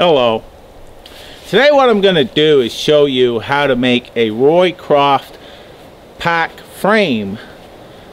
Hello. Today what I'm going to do is show you how to make a Roycroft Pack frame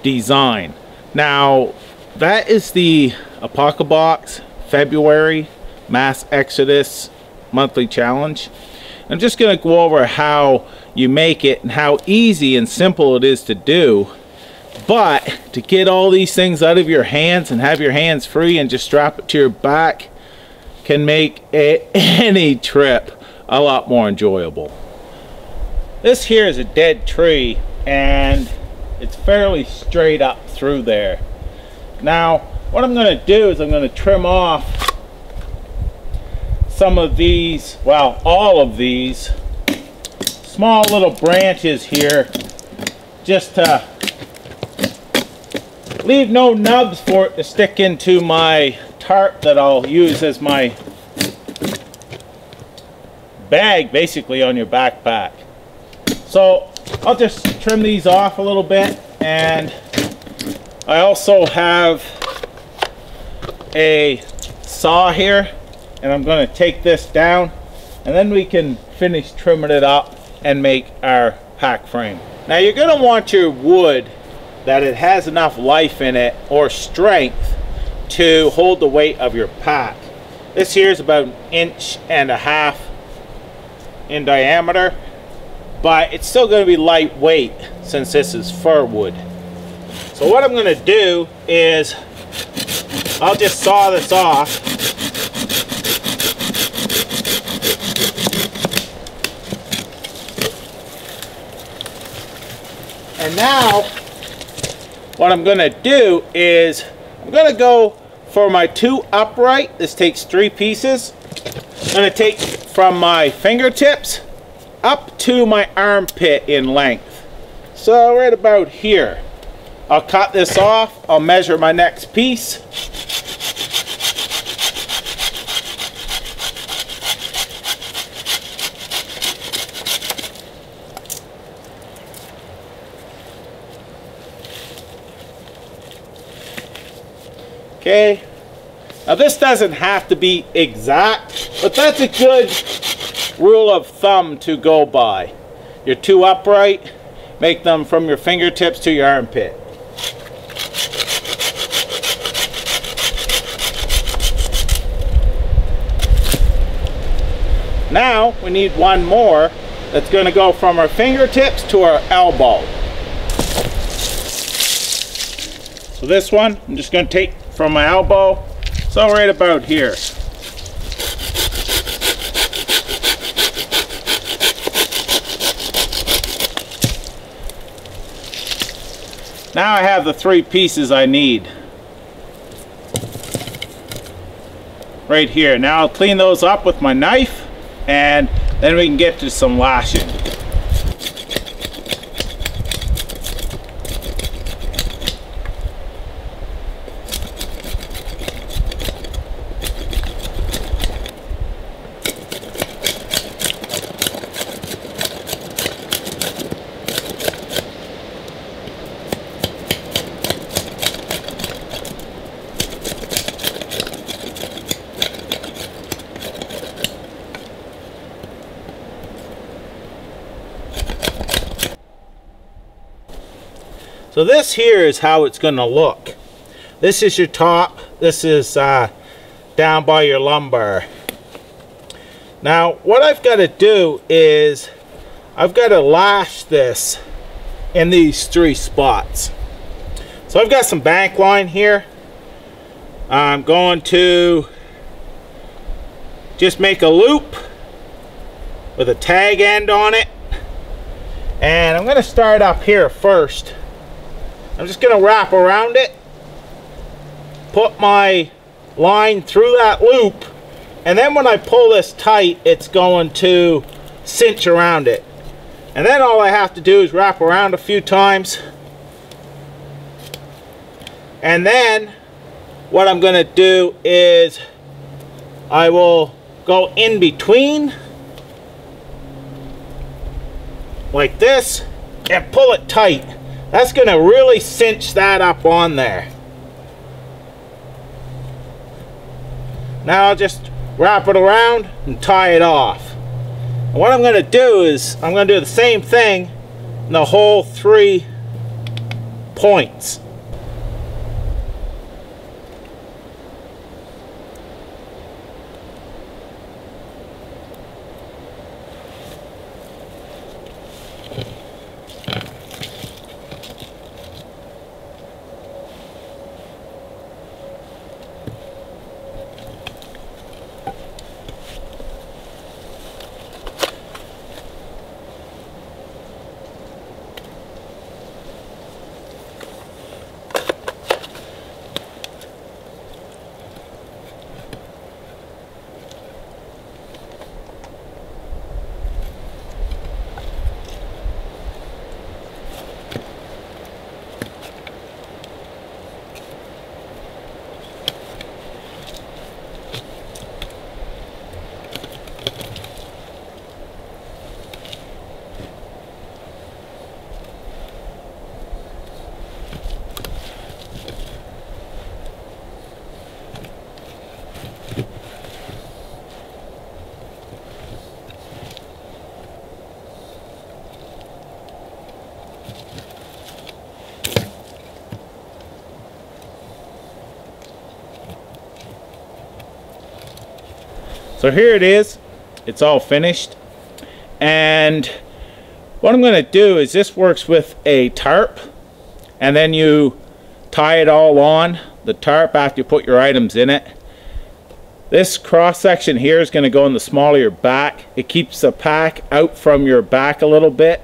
design. Now that is the Apocabox February Mass Exodus monthly challenge. I'm just going to go over how you make it and how easy and simple it is to do. But to get all these things out of your hands and have your hands free and just strap it to your back can make any trip a lot more enjoyable. This here is a dead tree and it's fairly straight up through there. Now what I'm going to do is I'm going to trim off some of these, well, all of these small little branches here, just to leave no nubs for it to stick into my tarp that I'll use as my bag basically on your backpack. So I'll just trim these off a little bit, and I also have a saw here and I'm going to take this down and then we can finish trimming it up and make our pack frame. Now you're going to want your wood that it has enough life in it or strength to hold the weight of your pack. This here is about 1.5 inches in diameter, but it's still going to be lightweight since this is fir wood. So what I'm going to do is I'll just saw this off. And now what I'm going to do is I'm going to go for my 2 upright. This takes 3 pieces. I'm going to take from my fingertips up to my armpit in length. So right about here. I'll cut this off. I'll measure my next piece. Okay, now this doesn't have to be exact, but that's a good rule of thumb to go by. Your 2 upright, make them from your fingertips to your armpit. Now we need one more that's going to go from our fingertips to our elbow. So this one I'm just going to take from my elbow, so right about here. Now I have the 3 pieces I need right here. Now I'll clean those up with my knife and then we can get to some lashing. So this here is how it's going to look. This is your top. This is down by your lumbar. Now what I've got to do is I've got to lash this in these 3 spots. So I've got some bank line here. I'm going to just make a loop with a tag end on it, and I'm going to start up here first. I'm just going to wrap around it, put my line through that loop, and then when I pull this tight, it's going to cinch around it. And then all I have to do is wrap around a few times. And then what I'm going to do is I will go in between like this and pull it tight. That's going to really cinch that up on there. Now I'll just wrap it around and tie it off. And what I'm going to do is I'm going to do the same thing in the whole 3 points. So here it is, it's all finished, and what I'm going to do is this works with a tarp, and then you tie it all on the tarp after you put your items in it. This cross section here is going to go in the small of your back. It keeps the pack out from your back a little bit,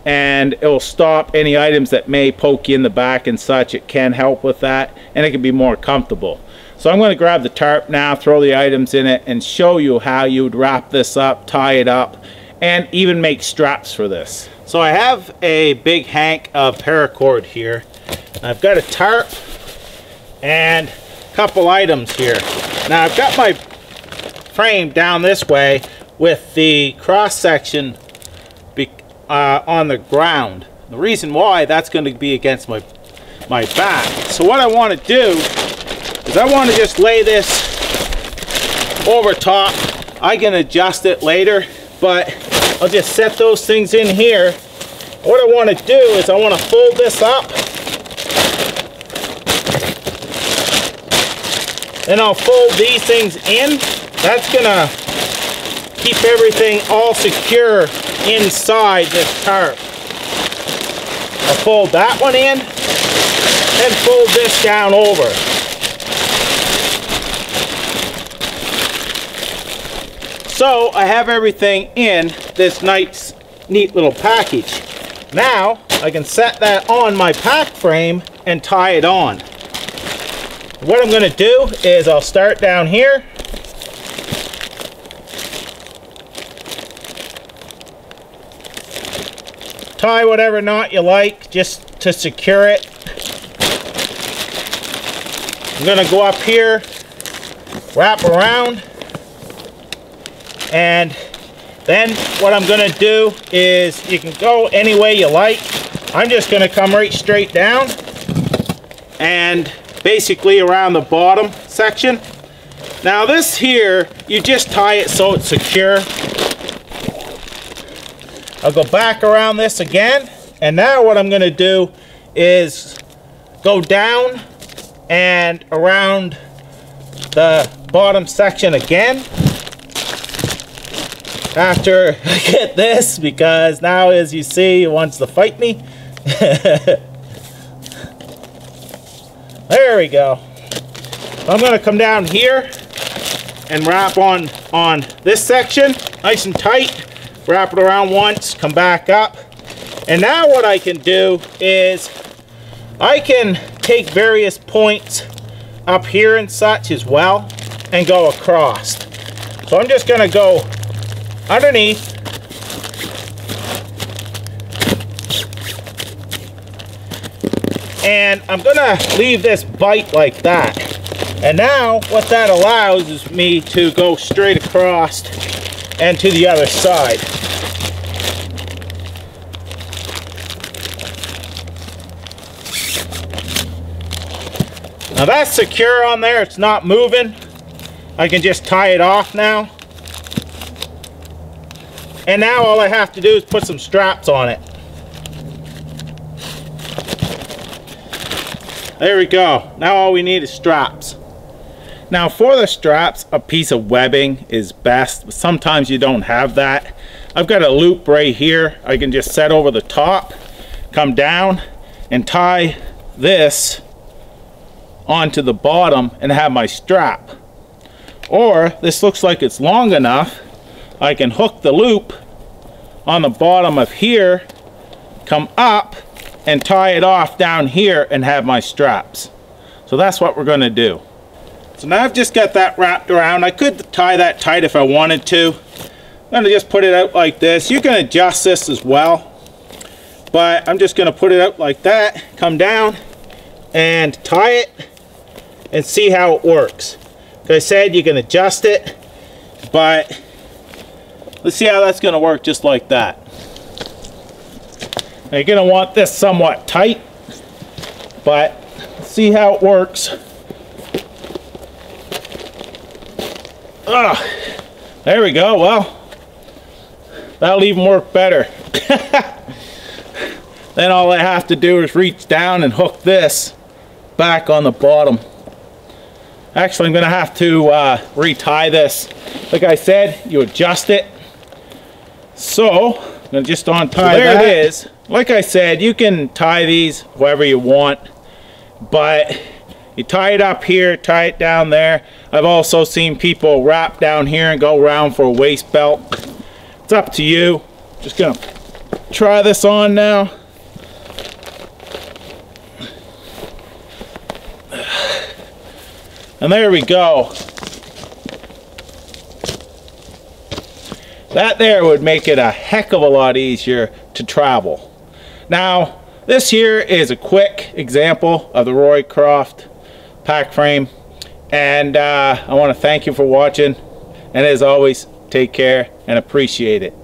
and it will stop any items that may poke you in the back and such. It can help with that, and it can be more comfortable. So I'm going to grab the tarp now, throw the items in it, and show you how you would wrap this up, tie it up, and even make straps for this. So I have a big hank of paracord here. I've got a tarp and a couple items here. Now I've got my frame down this way with the cross section on the ground. The reason why, that's going to be against my back. So what I want to do is I want to just lay this over top. I can adjust it later, but I'll just set those things in here. What I want to do is I want to fold this up, then I'll fold these things in. That's gonna keep everything all secure inside this tarp. I'll fold that one in and fold this down over. So I have everything in this nice, neat little package. Now I can set that on my pack frame and tie it on. What I'm going to do is I'll start down here. Tie whatever knot you like just to secure it. I'm going to go up here, wrap around, and then what I'm going to do is, you can go any way you like. I'm just going to come right straight down and basically around the bottom section. Now this here, you just tie it so it's secure. I'll go back around this again, and now what I'm going to do is go down and around the bottom section again after I get this, because now, as you see, it wants to fight me. There we go. I'm going to come down here and wrap on this section nice and tight, wrap it around once, come back up, and now what I can do is I can take various points up here and such as well and go across. So I'm just going to go underneath, and I'm going to leave this bite like that. And now what that allows is me to go straight across and to the other side. Now that's secure on there, it's not moving. I can just tie it off now. And now all I have to do is put some straps on it. There we go. Now all we need is straps. Now for the straps, a piece of webbing is best. Sometimes you don't have that. I've got a loop right here. I can just set over the top, come down, and tie this onto the bottom and have my strap. Or this looks like it's long enough, I can hook the loop on the bottom of here, come up and tie it off down here and have my straps. So that's what we're going to do. So now I've just got that wrapped around. I could tie that tight if I wanted to. I'm going to just put it out like this. You can adjust this as well, but I'm just going to put it out like that, come down and tie it and see how it works. Like I said, you can adjust it, but let's see how that's going to work just like that. Now you're going to want this somewhat tight, but let's see how it works. There we go. Well, that'll even work better. Then all I have to do is reach down and hook this back on the bottom. Actually, I'm going to have to retie this. Like I said, you adjust it. So, I'm going to just untie that. There it is. Like I said, you can tie these however you want, but you tie it up here, tie it down there. I've also seen people wrap down here and go around for a waist belt. It's up to you. Just going to try this on now. And there we go. That there would make it a heck of a lot easier to travel. Now, this here is a quick example of the Roycroft pack frame. And I want to thank you for watching. And as always, take care and appreciate it.